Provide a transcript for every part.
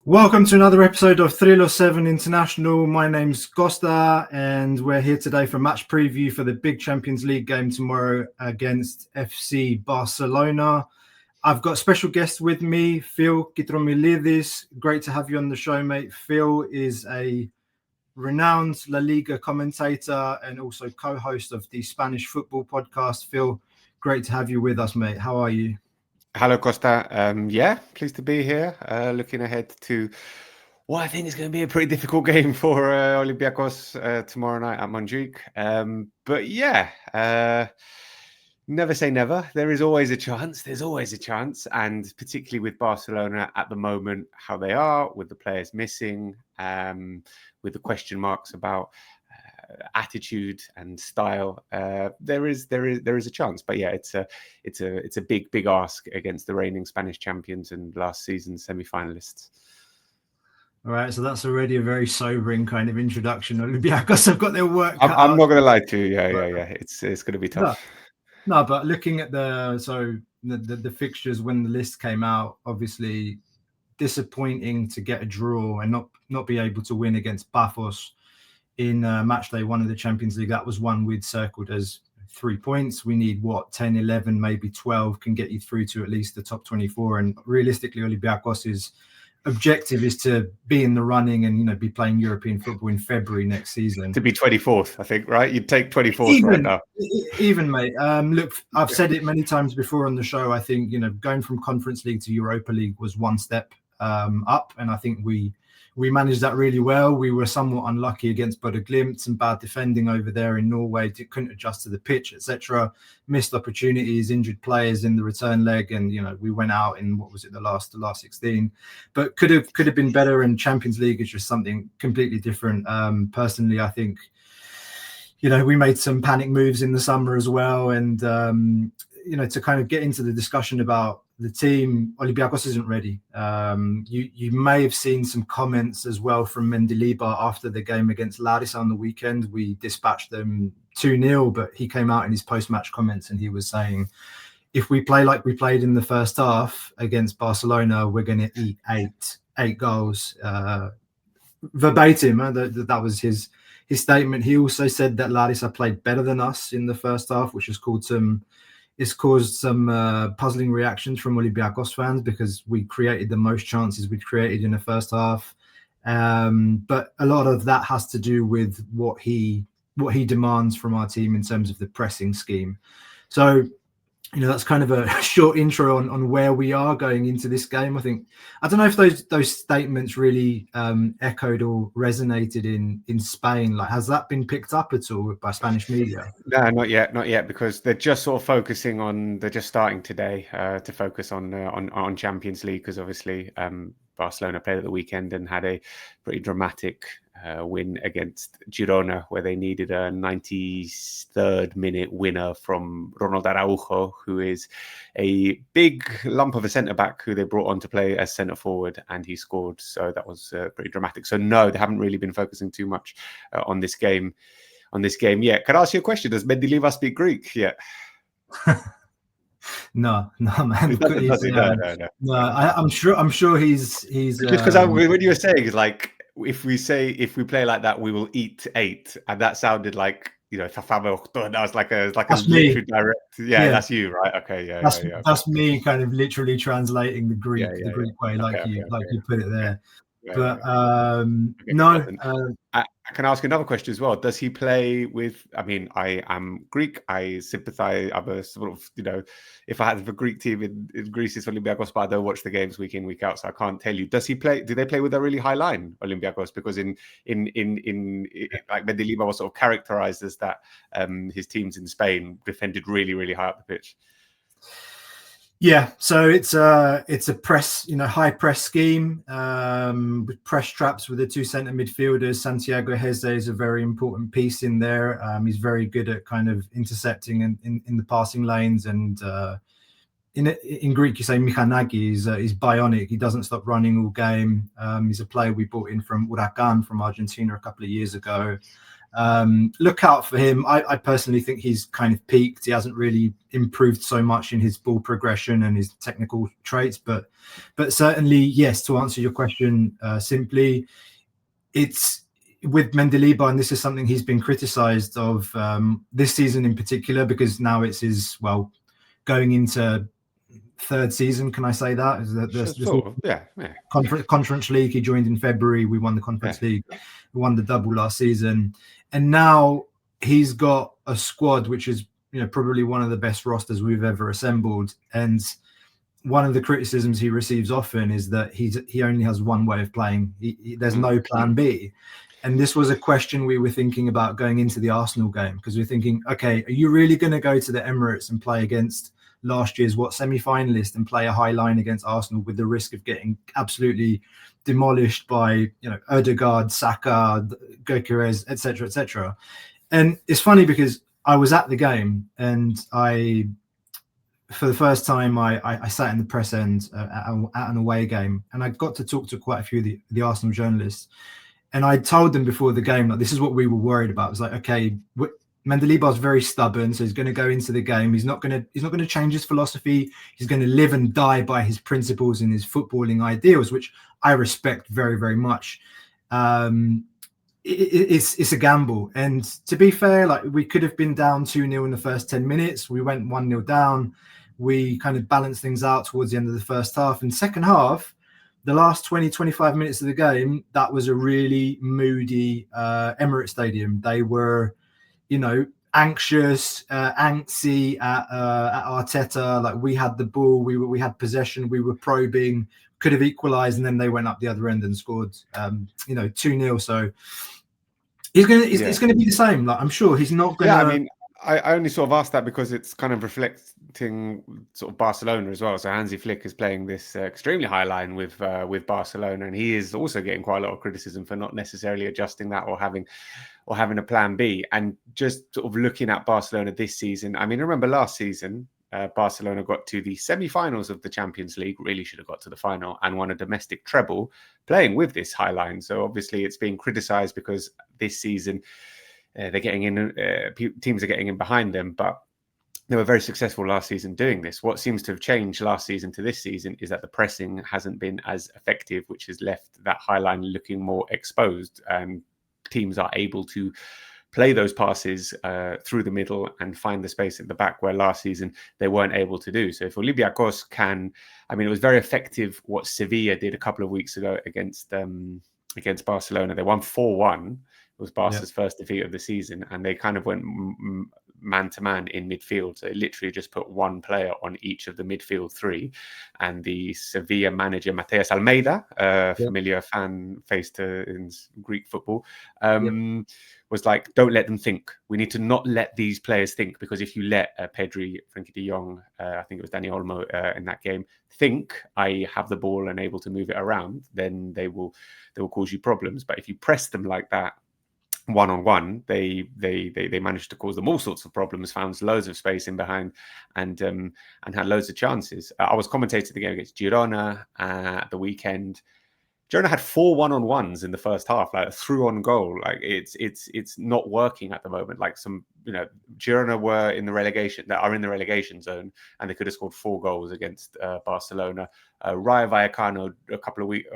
Welcome to another episode of Thrylos 7 International. My name's Costa, and we're here today for match preview for the big Champions League game tomorrow against FC Barcelona. I've got a special guest with me, Phil Kitromilides. Great to have you on the show, mate. Phil is a renowned La Liga commentator and also co-host of the Spanish football podcast. Phil, great to have you with us, mate. How are you? Hello, Costa. Pleased to be here. Looking ahead to what I think is going to be a pretty difficult game for Olympiacos tomorrow night at Montjuic. Never say never. There is always a chance. There's always a chance. And particularly with Barcelona at the moment, how they are, with the players missing, with the question marks about attitude and style, there is a chance. But yeah, it's a big ask against the reigning Spanish champions and last season's semi-finalists. All right, so that's already a very sobering kind of introduction. Olympiacos have got their work. I'm not going to lie to you. Yeah. It's going to be tough. No, but looking at the fixtures when the list came out, obviously disappointing to get a draw and not be able to win against Pafos in match day 1 of the Champions League. That was one we'd circled as 3 points. We need 10, 11, maybe 12 can get you through to at least the top 24. And realistically, Olympiacos' objective is to be in the running and be playing European football in February next season. To be 24th, I think, right? You'd take 24th right now. Even, mate. Look, I've said it many times before on the show. I think going from Conference League to Europa League was one step up, and I think we managed that really well. We were somewhat unlucky against Bodø Glimt, some bad defending over there in Norway. Couldn't adjust to the pitch, etc. Missed opportunities, injured players in the return leg, and we went out in the last 16. But could have been better. And Champions League is just something completely different. Personally, I think we made some panic moves in the summer as well, and to kind of get into the discussion about the team, Olympiacos isn't ready. You may have seen some comments as well from Mendilibar after the game against Larissa on the weekend. We dispatched them 2-0, but he came out in his post-match comments and he was saying, if we play like we played in the first half against Barcelona, we're going to eat eight goals. Verbatim, that was his statement. He also said that Larissa played better than us in the first half, which has caused some puzzling reactions from Olympiacos fans because we created the most chances we'd created in the first half. But a lot of that has to do with what he demands from our team in terms of the pressing scheme. So, that's kind of a short intro on where we are going into this game. I don't know if those statements really echoed or resonated in Spain. Like, has that been picked up at all by Spanish media? No, not yet, because they're just sort of they're just starting today to focus on Champions League, because obviously Barcelona played at the weekend and had a pretty dramatic win against Girona, where they needed a 93rd minute winner from Ronald Araujo, who is a big lump of a centre-back who they brought on to play as centre-forward, and he scored. So that was pretty dramatic. So no, they haven't really been focusing too much on this game yet. Can I ask you a question? Does Mendilibar speak Greek yet? No, man. No. I'm sure he's just because when you were saying is like, if we play like that, we will eat 8, and that sounded like that was like a literally direct. Yeah, that's you, right? Okay, yeah. That's me kind of literally translating the Greek way, you put it there. But no. I can ask another question as well. Does he play with? I mean, I am Greek. I sympathise. I'm a sort of, if I had the Greek team in Greece, it's Olympiacos, but I don't watch the games week in, week out, so I can't tell you. Does he play? Do they play with a really high line, Olympiacos? Because in like Mendilibar was sort of characterised as that. His teams in Spain defended really, really high up the pitch. Yeah, so it's a press, high press scheme with press traps with the 2 centre midfielders. Santiago Heze is a very important piece in there. He's very good at kind of intercepting in the passing lanes, and in Greek you say Michanagi. He's bionic. He doesn't stop running all game. He's a player we bought in from Huracan from Argentina a couple of years ago. Look out for him. I personally think he's kind of peaked. He hasn't really improved so much in his ball progression and his technical traits, but certainly, yes, to answer your question simply, it's with Mendilibar, and this is something he's been criticised of this season in particular, because now it's his, going into third season. Can I say that? Is that yeah. Conference League. He joined in February. We won the Conference League. We won the double last season, and now he's got a squad which is probably one of the best rosters we've ever assembled. And one of the criticisms he receives often is that he only has one way of playing. There's no plan B. And this was a question we were thinking about going into the Arsenal game, because we're thinking, okay, are you really going to go to the Emirates and play against last year's semi-finalist and play a high line against Arsenal with the risk of getting absolutely demolished by Ødegaard, Saka, Gyökeres, etc., etc. And it's funny because I was at the game, and for the first time I sat in the press end at an away game, and I got to talk to quite a few of the Arsenal journalists, and I told them before the game that this is what we were worried about. It was like, okay, Mendilibar's very stubborn, so he's going to go into the game. He's not going to change his philosophy. He's going to live and die by his principles and his footballing ideals, which I respect very, very much. It's a gamble, and to be fair, we could have been down 2-0 in the first 10 minutes. We went 1-0 down. We kind of balanced things out towards the end of the first half. And second half, the last 20-25 minutes of the game, that was a really moody Emirates Stadium. They were anxious, antsy at Arteta. We had the ball, we had possession, we were probing, could have equalised, and then they went up the other end and scored 2-0. So it's going to be the same. I'm sure he's not going to. I mean, I only sort of asked that because it's kind of reflecting sort of Barcelona as well. So Hansi Flick is playing this extremely high line with Barcelona, and he is also getting quite a lot of criticism for not necessarily adjusting that or having a plan B. And just sort of looking at Barcelona this season, I mean, I remember last season, Barcelona got to the semi-finals of the Champions League, really should have got to the final, and won a domestic treble playing with this high line. So obviously it's being criticised because this season they're getting in, teams are getting in behind them, but they were very successful last season doing this. What seems to have changed last season to this season is that the pressing hasn't been as effective, which has left that high line looking more exposed, and teams are able to play those passes through the middle and find the space at the back where last season they weren't able to do. So if Olympiacos can, I mean, it was very effective what Sevilla did a couple of weeks ago against Barcelona. They won 4-1. It was Barca's first defeat of the season, and they kind of went man-to-man in midfield. So they literally just put one player on each of the midfield three. And the Sevilla manager, Mateus Almeida, familiar fan face in Greek football, was like, don't let them think. We need to not let these players think, because if you let Pedri, Frenkie de Jong, I think it was Dani Olmo in that game, think I have the ball and able to move it around, then they will cause you problems. But if you press them like that, one-on-one, they managed to cause them all sorts of problems, found loads of space in behind, and had loads of chances. I was commentating the game against Girona at the weekend. Girona had 4 one-on-ones in the first half, through on goal. It's not working at the moment. Girona were in the relegation zone, and they could have scored 4 goals against Barcelona. Rayo Vallecano a couple of weeks,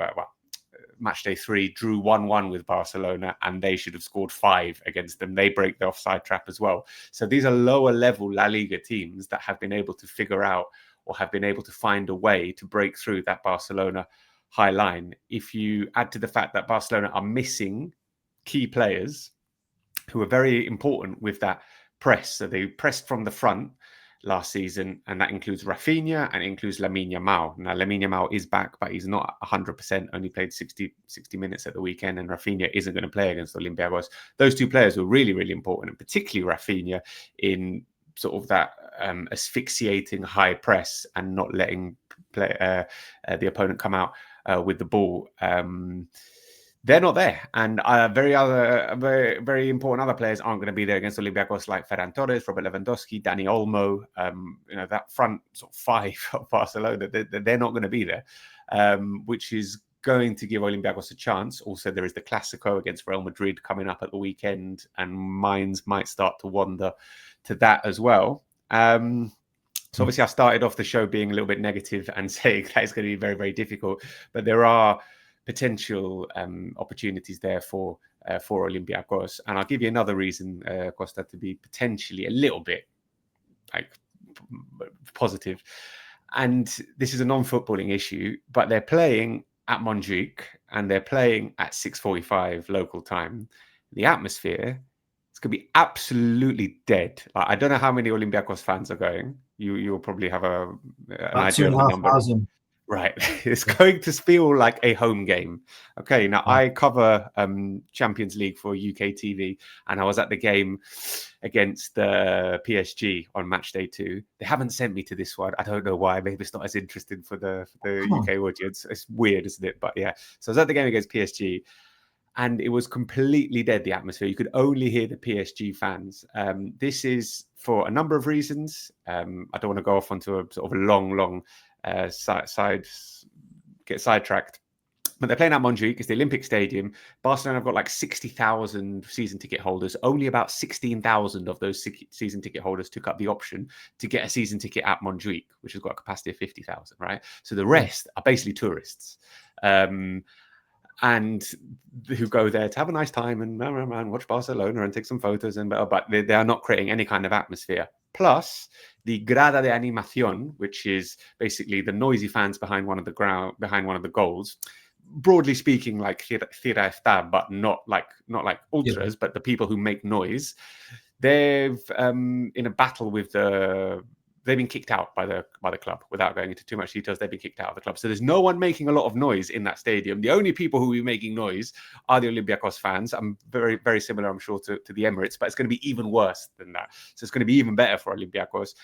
match day 3, drew 1-1 with Barcelona, and they should have scored 5 against them. They break the offside trap as well. So these are lower level La Liga teams that have been able to figure out, or have been able to find a way to break through that Barcelona high line. If you add to the fact that Barcelona are missing key players who are very important with that press. So they pressed from the front last season, and that includes Rafinha and includes Lamine Yamal. Now, Lamine Yamal is back, but he's not 100%, only played 60 minutes at the weekend, and Rafinha isn't going to play against Olympiacos. Those two players were really, really important, and particularly Rafinha in sort of that asphyxiating high press and not letting the opponent come out with the ball. They're not there, and very, very important other players aren't going to be there against Olympiacos, like Ferran Torres, Robert Lewandowski, Dani Olmo. That front sort of 5 of Barcelona, they're not going to be there, which is going to give Olympiacos a chance. Also, there is the Clásico against Real Madrid coming up at the weekend, and minds might start to wander to that as well. So obviously I started off the show being a little bit negative and saying that it's going to be very, very difficult, but there are potential opportunities there for Olympiacos. And I'll give you another reason, Costa, to be potentially a little bit positive. And this is a non-footballing issue, but they're playing at Montjuic and they're playing at 6:45 local time. The atmosphere, it's going to be absolutely dead. I don't know how many Olympiacos fans are going. You'll probably have an idea of the number. 2,500. Right. It's going to feel like a home game. Okay. Now, I cover Champions League for UK TV, and I was at the game against PSG on match day 2. They haven't sent me to this one. I don't know why. Maybe it's not as interesting for the UK audience. It's weird, isn't it? But yeah. So I was at the game against PSG, and it was completely dead, the atmosphere. You could only hear the PSG fans. This is for a number of reasons. I don't want to go off onto a sort of a long get sidetracked. But they're playing at Montjuic. It's the Olympic Stadium. Barcelona have got like 60,000 season ticket holders. Only about 16,000 of those season ticket holders took up the option to get a season ticket at Montjuic, which has got a capacity of 50,000, right? So the rest are basically tourists. And who go there to have a nice time and watch Barcelona and take some photos, but they are not creating any kind of atmosphere. Plus, the grada de animación, which is basically the noisy fans behind one of the goals, broadly speaking, like Tira Está, but not like ultras, but the people who make noise. They've in a battle with they've been kicked out by the club. Without going into too much details, they've been kicked out of the club. So there's no one making a lot of noise in that stadium. The only people who will be making noise are the Olympiacos fans. I'm very, very similar, I'm sure, to the Emirates, but it's going to be even worse than that. So it's going to be even better for Olympiacos.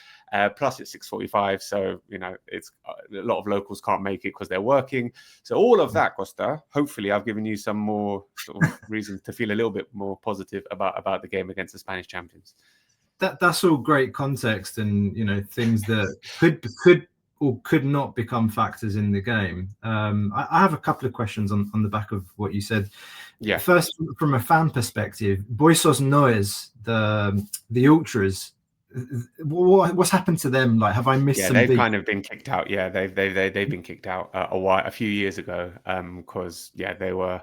Plus it's 6:45, so it's a lot of locals can't make it because they're working. So all of that, Costa, hopefully I've given you some more sort of reasons to feel a little bit more positive about the game against the Spanish champions. That's all great context, and things that could or could not become factors in the game. I have a couple of questions on the back of what you said. Yeah. First, from a fan perspective, Boisos Noes, the ultras, what's happened to them? Like, have I missed? Yeah, they've kind of been kicked out. Yeah, they've been kicked out a few years ago because they were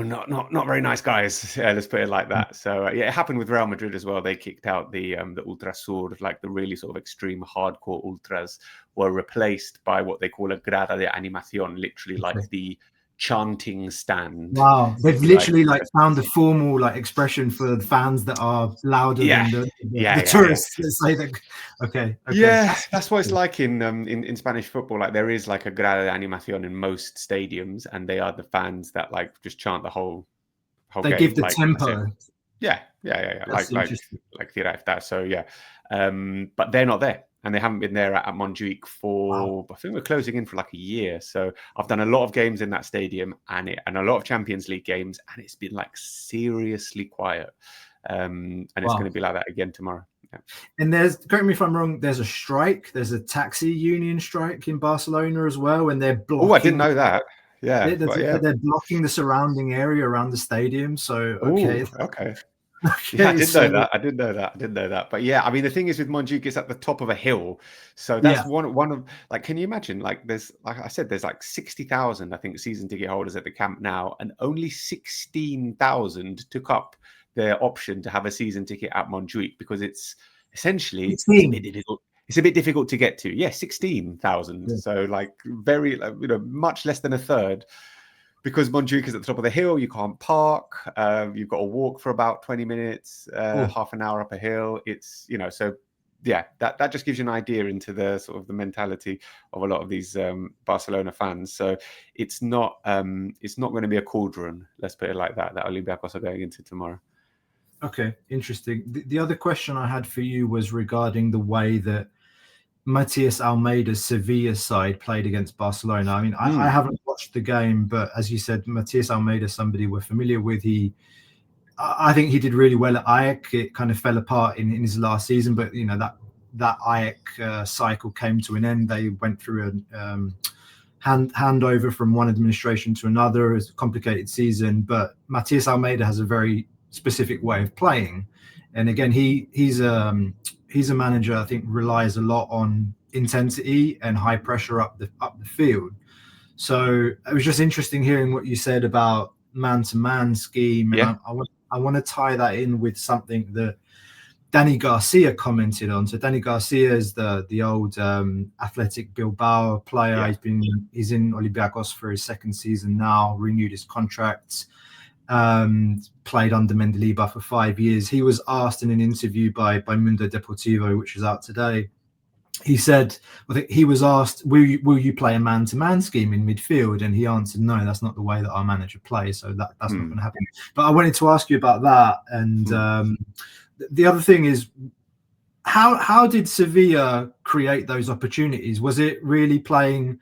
not very nice guys. Let's put it like that. So it happened with Real Madrid as well. They kicked out the Ultrasur, like the really sort of extreme hardcore ultras, were replaced by what they call a grada de animación, literally like the chanting stand. Wow, they've literally found the formal expression for the fans that are louder than the tourists. Let's say that. Okay. Yeah, that's what it's like in Spanish football. Like there is like a grada de animación in most stadiums, and they are the fans that just chant the whole they game. give the tempo. Yeah. Like Tira Está. So but they're not there. And they haven't been there at Montjuic for, I think we're closing in for like a year. So I've done a lot of games in that stadium and a lot of Champions League games, and it's been seriously quiet. And it's going to be like that again tomorrow. Yeah. And correct me if I'm wrong, there's a strike. There's a taxi union strike in Barcelona as well, and they're blocking. Oh, I didn't know that. Yeah, they're blocking the surrounding area around the stadium. So okay. Yeah, I didn't know that. But yeah, I mean, the thing is with Montjuic, it's at the top of a hill. So that's one of can you imagine? There's, like I said, there's 60,000, I think, season ticket holders at the camp now, and only 16,000 took up their option to have a season ticket at Montjuic because it's essentially it's a bit difficult to get to. Yeah, 16,000. Yeah. So very, much less than a third. Because Montjuic is at the top of the hill, you can't park. You've got to walk for about 20 minutes, half an hour up a hill. It's, so yeah, that just gives you an idea into the sort of the mentality of a lot of these Barcelona fans. So it's not going to be a cauldron, let's put it like that Olympiacos are going into tomorrow. Okay, interesting. The other question I had for you was regarding the way that Matias Almeida's Sevilla side played against Barcelona. I mean, I haven't watched the game, but as you said, Matias Almeida is somebody we're familiar with. I think he did really well at Ajax. It kind of fell apart in his last season, but that Ajax cycle came to an end. They went through handover from one administration to another. It's a complicated season, but Matias Almeida has a very specific way of playing. And again, he's a manager I think relies a lot on intensity and high pressure up the field. So it was just interesting hearing what you said about man-to-man scheme, and Yeah. I want to tie that in with something that Danny Garcia commented on. So Danny Garcia is the old Athletic Bilbao player. Yeah. He's in Olympiacos for his second season now, renewed his contract, played under Mendilibar for 5 years. He was asked in an interview by Mundo Deportivo, which is out today. He said, I think he was asked, will you play a man-to-man scheme in midfield? And he answered, no, that's not the way that our manager plays. So that's not going to happen. But I wanted to ask you about that. And the other thing is, how did Sevilla create those opportunities? Was it really playing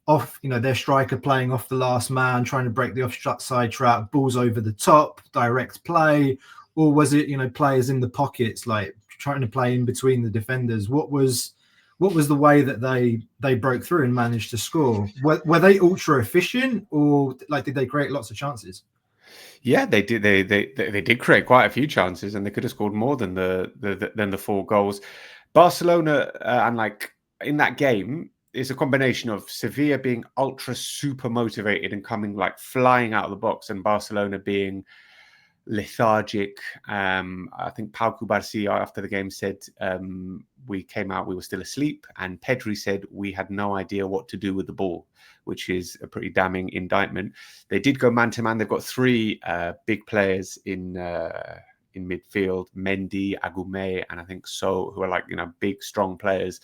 off, their striker playing off the last man, trying to break the offside trap, balls over the top, direct play? Or was it, players in the pockets, like trying to play in between the defenders? What was the way that they broke through and managed to score? Were they ultra efficient, or did they create lots of chances? Yeah, they did. They did create quite a few chances, and they could have scored more than the 4 goals. Barcelona and in that game, it's a combination of Sevilla being ultra super motivated and coming flying out of the box, and Barcelona being lethargic. I think Pau Cubarsí after the game said, we came out, we were still asleep, and Pedri said we had no idea what to do with the ball, which is a pretty damning indictment. They did go man to man. They've got 3 big players in midfield: Mendy, Agume, and I think So, who are big, strong players,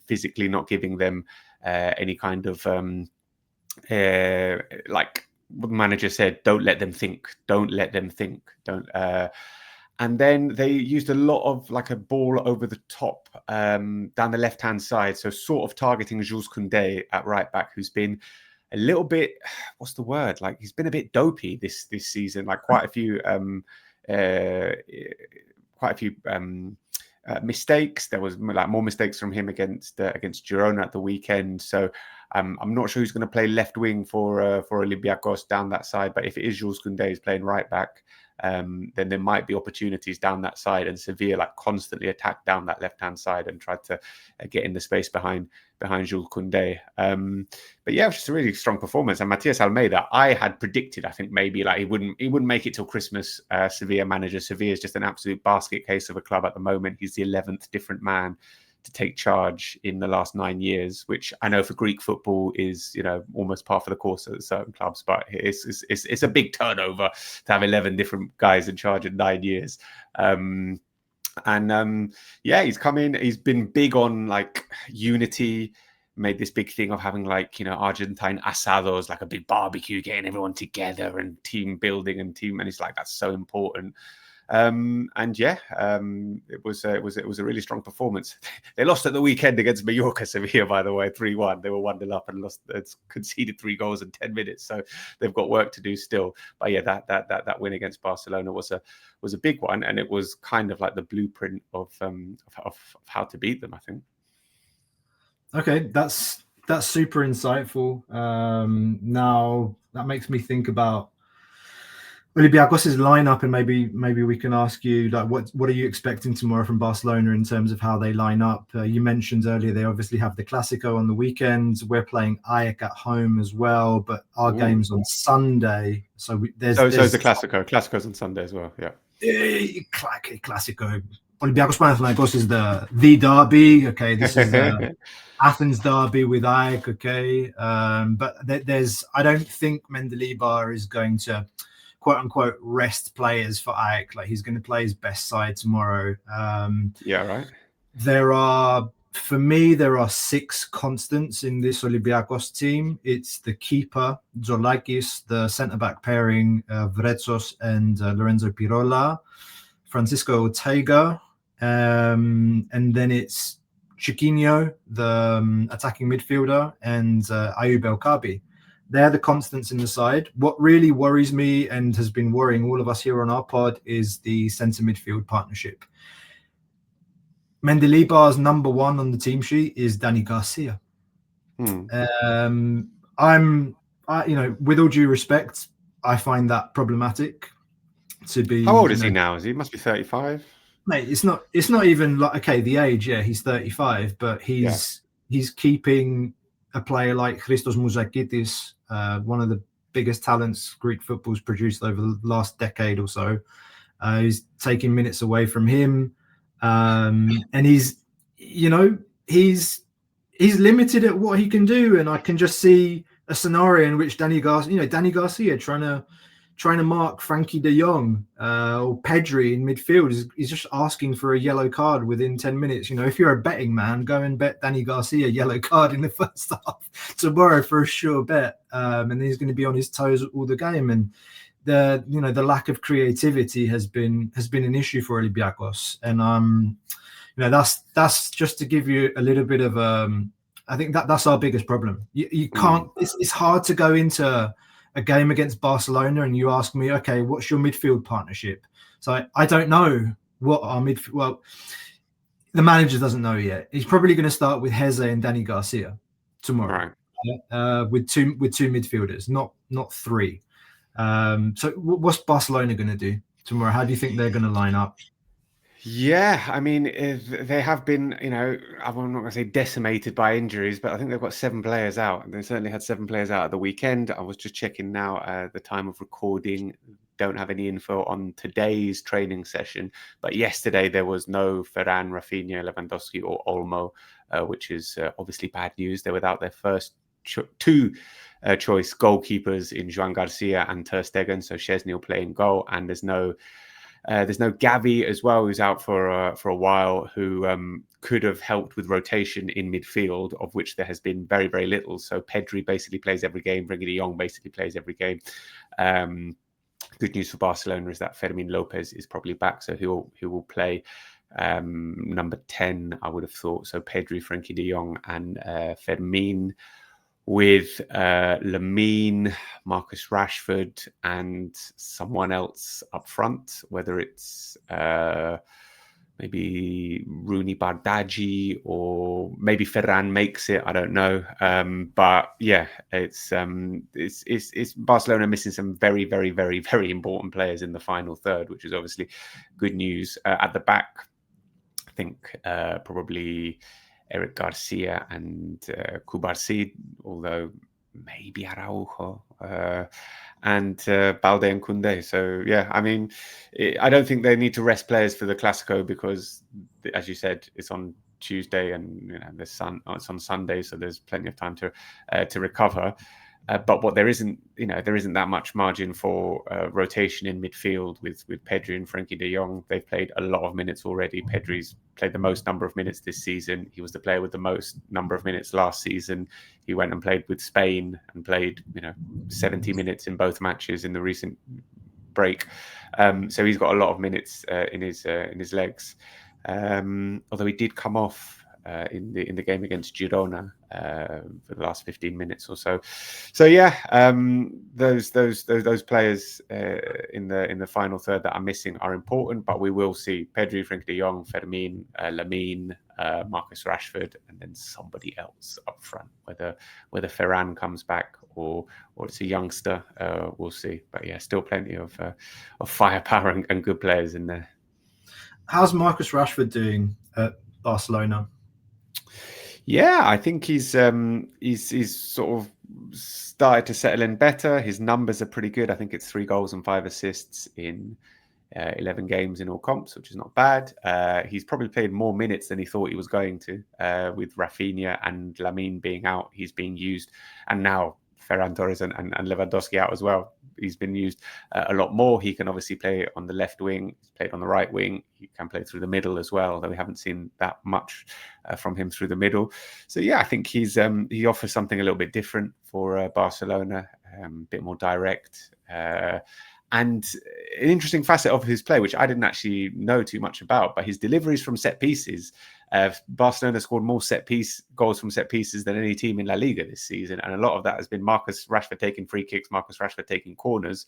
physically not giving them any kind of what the manager said, don't let them think. And then they used a lot of a ball over the top down the left-hand side. So sort of targeting Jules Koundé at right back, who's been a little bit, what's the word? He's been a bit dopey this season. Quite a few mistakes. There was more mistakes from him against Girona at the weekend. So I'm not sure who's going to play left wing for Olympiacos down that side. But if it is Jules Koundé who's playing right back, then there might be opportunities down that side, and Sevilla constantly attacked down that left hand side and tried to get in the space behind Jules Koundé. But yeah, it was just a really strong performance. And Matias Almeida, I had predicted, I think maybe he wouldn't make it till Christmas. Sevilla manager. Sevilla is just an absolute basket case of a club at the moment. He's the 11th different man to take charge in the last 9 years, which I know for Greek football is, almost par for the course at certain clubs, but it's a big turnover to have 11 different guys in charge in 9 years. He's come in, he's been big on unity, made this big thing of having Argentine asados, a big barbecue, getting everyone together and team building and it's that's so important. It was a really strong performance. They lost at the weekend against Mallorca, Sevilla, by the way, 3-1. They were 1-0 up and conceded 3 goals in 10 minutes. So they've got work to do still. But yeah, that win against Barcelona was a big one, and it was kind of the blueprint of how to beat them, I think. Okay, that's super insightful. Now that makes me think about Olympiacos' lineup, and maybe we can ask you what are you expecting tomorrow from Barcelona in terms of how they line up? You mentioned earlier they obviously have the Clásico on the weekends. We're playing Ajax at home as well, but our game's on Sunday. So there's the Clásico. Clásico's on Sunday as well. Yeah. Clásico. Olympiacos Panathinaikos is the derby. Okay, this is Athens derby with Ajax. Okay, but I don't think Mendilibar is going to, quote unquote, rest players for Ajax. He's going to play his best side tomorrow. Right. There are 6 constants in this Olympiacos team. It's the keeper, Zolakis, the centre-back pairing, Vrezos and Lorenzo Pirola, Francisco Ortega, and then it's Chiquinho, the attacking midfielder, and Ayoub El Kabi. They're the constants in the side. What really worries me and has been worrying all of us here on our pod is the centre midfield partnership. Mendilibar's number 1 on the team sheet is Danny Garcia. With all due respect, I find that problematic to be. How old is he now? He must be 35. Mate, it's not even like, okay, the age, yeah, he's 35, but he's keeping a player like Christos Mouzakidis, one of the biggest talents Greek football's produced over the last decade or so. He's taking minutes away from him, and he's limited at what he can do. And I can just see a scenario in which Danny Garcia trying to mark Frankie de Jong or Pedri in midfield is just asking for a yellow card within 10 minutes. If you're a betting man, go and bet Danny Garcia yellow card in the first half tomorrow for a sure bet. And he's going to be on his toes all the game. And the lack of creativity has been an issue for Olympiacos. And that's just to give you a little bit of I think that's our biggest problem. You can't. It's hard to go into a game against Barcelona and you ask me, okay, what's your midfield partnership? So I don't know what our midfield. Well, the manager doesn't know yet. He's probably going to start with Heze and Danny Garcia tomorrow, with two midfielders, not three. So what's Barcelona going to do tomorrow? How do you think they're going to line up? Yeah, I mean, they have been, I'm not going to say decimated by injuries, but I think they've got 7 players out. They certainly had 7 players out at the weekend. I was just checking now at the time of recording. Don't have any info on today's training session, but yesterday there was no Ferran, Rafinha, Lewandowski or Olmo, which is obviously bad news. They were without their first 2 choice goalkeepers in Joan Garcia and Ter Stegen, so Szczesny will play in goal, and there's no Gavi as well, who's out for a while, who could have helped with rotation in midfield, of which there has been very, very little. So Pedri basically plays every game. Frenkie de Jong basically plays every game. Good news for Barcelona is that Fermin Lopez is probably back, so he will play number 10, I would have thought. So Pedri, Frenkie de Jong, and Fermin, with Lamine, Marcus Rashford, and someone else up front, whether it's maybe Rooney Bardghji or maybe Ferran makes it. I don't know. But yeah, it's Barcelona missing some very, very, very, very important players in the final third, which is obviously good news. At the back, I think probably Eric Garcia and Cubarsí, although maybe Araujo, and Balde and Koundé. So yeah, I mean, I don't think they need to rest players for the Clásico because, as you said, it's on Tuesday and it's on Sunday, so there's plenty of time to recover. But what there isn't that much margin for rotation in midfield with Pedri and Frenkie de Jong. They've played a lot of minutes already. Pedri's played the most number of minutes this season. He was the player with the most number of minutes last season. He went and played with Spain and played 70 minutes in both matches in the recent break. So he's got a lot of minutes in his legs. Although he did come off in the game against Girona for the last 15 minutes or so. So yeah, those players in the final third that are missing are important, but we will see Pedri, Frenkie de Jong, Fermin, Lamine, Marcus Rashford, and then somebody else up front. Whether Ferran comes back or it's a youngster, we'll see. But yeah, still plenty of firepower and good players in there. How's Marcus Rashford doing at Barcelona? Yeah, I think he's sort of started to settle in better. His numbers are pretty good. I think it's 3 goals and 5 assists in 11 games in all comps, which is not bad. He's probably played more minutes than he thought he was going to. With Rafinha and Lamine being out, he's being used, and now Ferran Torres and Lewandowski out as well. He's been used a lot more. He can obviously play on the left wing. He's played on the right wing. He can play through the middle as well, though we haven't seen that much from him through the middle. So yeah, I think he offers something a little bit different for Barcelona, a bit more direct. And an interesting facet of his play, which I didn't actually know too much about, but his deliveries from set pieces. Barcelona scored more goals from set pieces than any team in La Liga this season. And a lot of that has been Marcus Rashford taking free kicks, Marcus Rashford taking corners,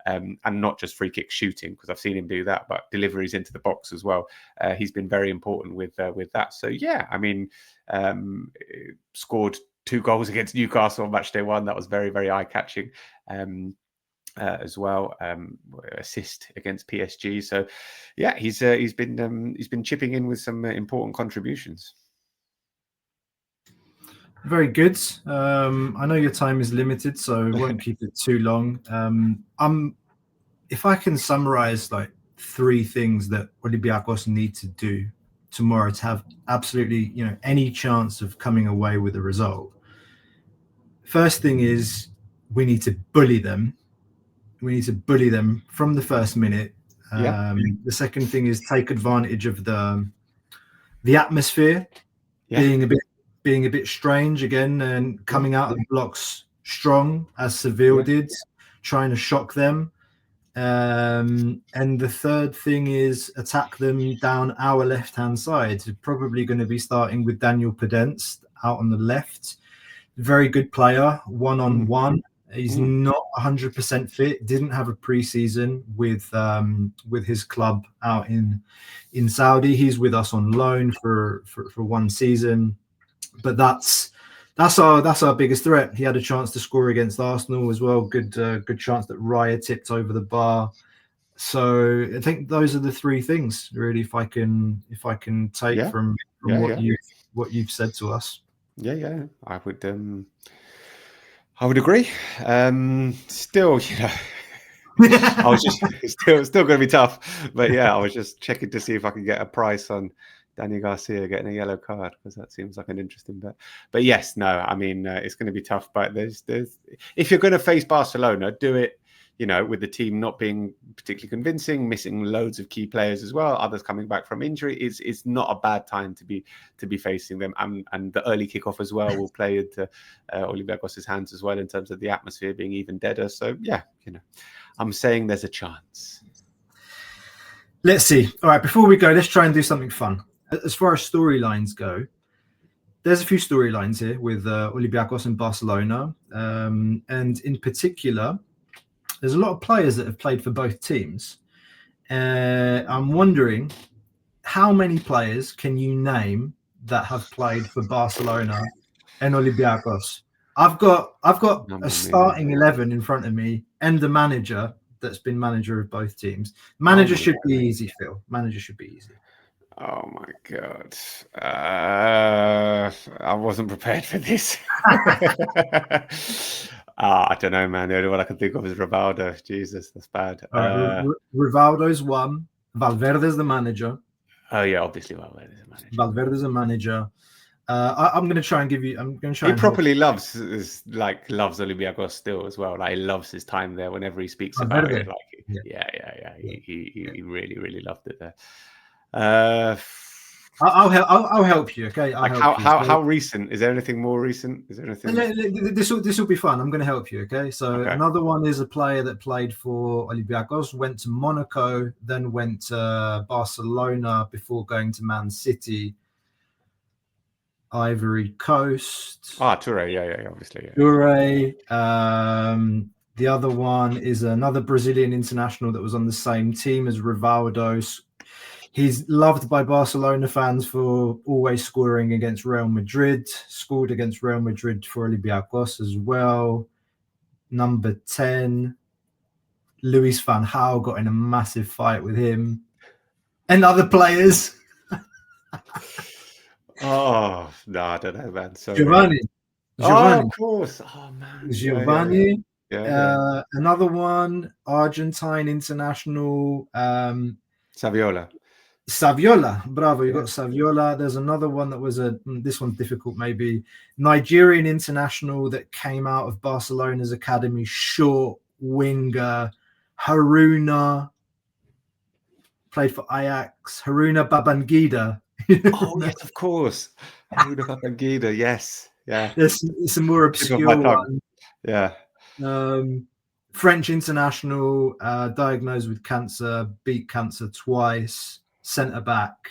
and not just free kick shooting, because I've seen him do that, but deliveries into the box as well. He's been very important with that. So yeah, I mean, scored 2 goals against Newcastle on match day 1. That was very, very eye-catching as well. Assist against PSG. So, yeah, he's been chipping in with some important contributions. Very good. I know your time is limited, so I won't keep it too long. If I can summarize like 3 things that Olympiacos need to do tomorrow to have absolutely, any chance of coming away with a result. First thing is we need to bully them. We need to bully them from the first minute. The second thing is take advantage of the atmosphere being a bit strange again and coming out of the blocks strong as Sevilla did, trying to shock them. And the third thing is attack them down our left-hand side. Probably going to be starting with Daniel Podence out on the left. Very good player, one-on-one. He's not 100% fit. Didn't have a pre-season with his club out in Saudi. He's with us on loan for 1 season. But that's our biggest threat. He had a chance to score against Arsenal as well. Good chance that Raya tipped over the bar. So I think those are the 3 things really. If I can take from what you've said to us. Yeah, I would agree. Still, I was just still going to be tough, but I was just checking to see if I could get a price on Daniel Garcia getting a yellow card, because that seems like an interesting bet. But yes, no, I mean it's going to be tough. But there's if you're going to face Barcelona, do it, with the team not being particularly convincing, missing loads of key players as well, others coming back from injury. It's not a bad time to be facing them, and the early kickoff as well will play into Olympiacos' hands as well in terms of the atmosphere being even deader. So I'm saying there's a chance. Let's see. All right, before we go, let's try and do something fun. As far as storylines go, there's a few storylines here with Olympiacos and Barcelona, and in particular, there's a lot of players that have played for both teams. I'm wondering, how many players can you name that have played for Barcelona and Olympiacos? I've got a starting 11 in front of me and the manager that's been manager of both teams. Manager should be easy, Phil. Manager should be easy. Oh my God. I wasn't prepared for this. I don't know, man. The only one I can think of is Rivaldo. Jesus, that's bad. Rivaldo's one. Valverde's the manager. Oh yeah, obviously Valverde's the manager. Valverde's a manager. I'm going to try and give you. I'm going to try. He properly loves Olympiacos still as well. Like he loves his time there. Whenever he speaks about it, he really, really loved it there. I'll help you. Okay. How recent? Is there anything more recent? Is there anything? This will be fun. I'm going to help you. Okay. So another one is a player that played for Olympiacos, went to Monaco, then went to Barcelona before going to Man City. Ivory Coast. Touré. Yeah, obviously. Yeah. Touré. The other one is another Brazilian international that was on the same team as Rivaldo. He's loved by Barcelona fans for always scoring against Real Madrid. Scored against Real Madrid for Olympiacos as well. Number 10, Luis van Gaal, got in a massive fight with him. And other players. Oh, no, I don't know, man. So Giovanni. Oh, of course. Oh, man. Giovanni. Yeah. Another one, Argentine international. Saviola. Bravo. You got Saviola. There's another one that was this one's difficult, maybe. Nigerian international that came out of Barcelona's academy, short winger. Haruna. Played for Ajax. Haruna Babangida. Oh, yes, of course. Haruna Babangida, yes. Yeah. It's a more obscure one. Yeah. French international, diagnosed with cancer, beat cancer twice, centre back.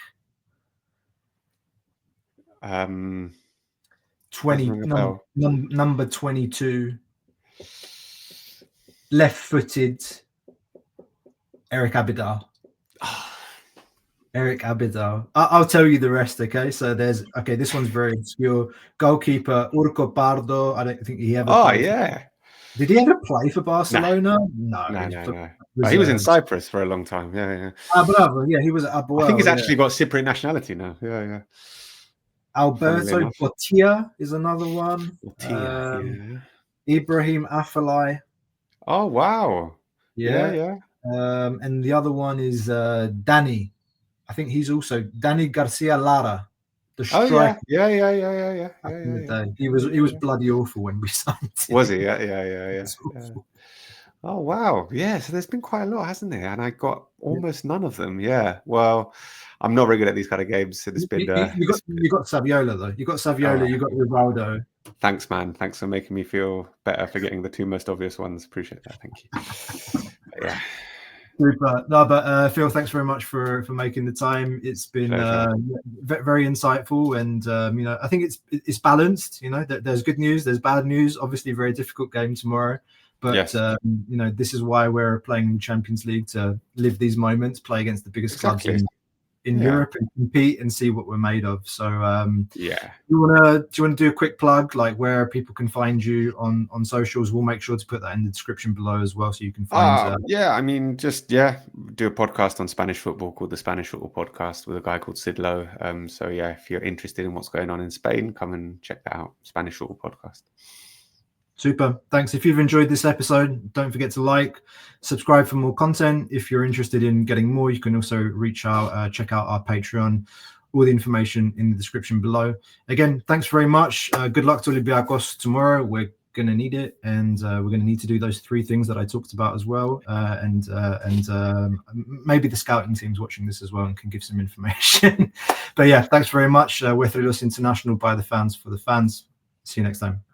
20 number 22, left-footed, Eric Abidal. Eric Abidal. I'll tell you the rest, okay? So this one's very obscure. Goalkeeper, Urco Pardo. I don't think he ever played. Yeah. Did he ever play for Barcelona? No. He was in Cyprus for a long time. Yeah. Bravo. Yeah, he was at Abuel. I think he's actually got Cypriot nationality now. Yeah. Alberto Botia is another one. Ibrahim Afellay. Oh, wow. Yeah. And the other one is Danny. I think he's also Danny Garcia Lara, the striker. Yeah. He was bloody awful when we signed him. Was he? Yeah. Oh, wow. Yeah, so there's been quite a lot, hasn't there? And I got almost none of them. Yeah. Well, I'm not very good at these kind of games. So it's been, you got Saviola, though. You got Saviola, you got Rivaldo. Thanks, man. Thanks for making me feel better for getting the two most obvious ones. Appreciate that. Thank you. Yeah. Super. No, but Phil, thanks very much for making the time. It's been very insightful, and I think it's balanced. There's good news, there's bad news. Obviously, very difficult game tomorrow, but yes. This is why we're playing the Champions League, to live these moments, play against the biggest clubs in Europe, and compete and see what we're made of. So do you want to do a quick plug, like where people can find you on socials? We'll make sure to put that in the description below as well, so you can find do a podcast on Spanish football called the Spanish Football Podcast with a guy called Thrylos. If you're interested in what's going on in Spain, come and check that out. Spanish Football Podcast. Super. Thanks. If you've enjoyed this episode, don't forget to subscribe for more content. If you're interested in getting more, you can also reach out, check out our Patreon. All the information in the description below. Again, thanks very much. Good luck to Olympiacos tomorrow. We're going to need it, and we're going to need to do those 3 things that I talked about as well. And maybe the scouting team's watching this as well and can give some information. But yeah, thanks very much. We're Thrylos International, by the fans, for the fans. See you next time.